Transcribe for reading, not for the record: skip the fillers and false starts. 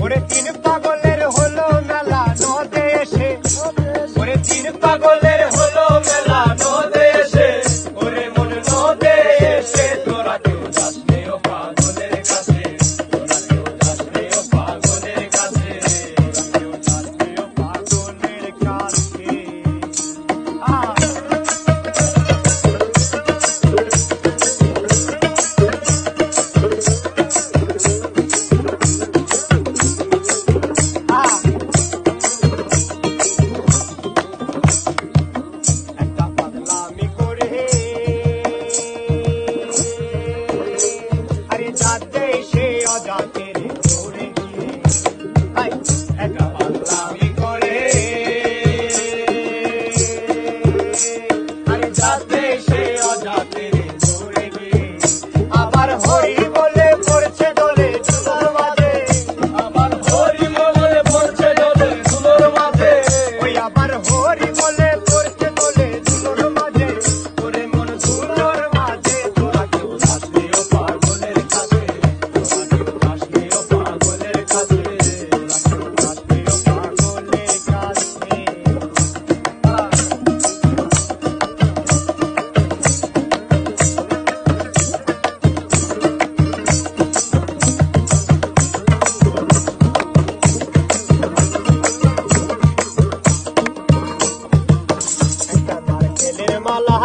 ওরে তিন পাগলের হলো মেলা নদে এসে, ওরে তিন পাগলের হলো মেলা নদে এসে, ওরে মন নদে এসে তোরা কেউ যাস নে ও পাগলের কাছে, তোরা কেউ যাস নে ও পাগলের কাছে, তোরা কেউ যাস নে ও পাগলের কাছে। যাতে সে অজাতের ধরে গিয়ে একটা পাগলামি করে, আরে যাতে সে অজাতের ধরে গিয়ে আবার হরি বলে পড়ছে দোলে ধুলোর মাঝে, আবার হরি বলে পড়ছে দোলে ধুলোর মাঝে, ওই আবার হরি বলে পড়ছে দোলে ধুলোর মাঝে, ওরে মন ধুলোর মাঝে তোরা কেউ যাস নে ও পাগলের কাছে, মালা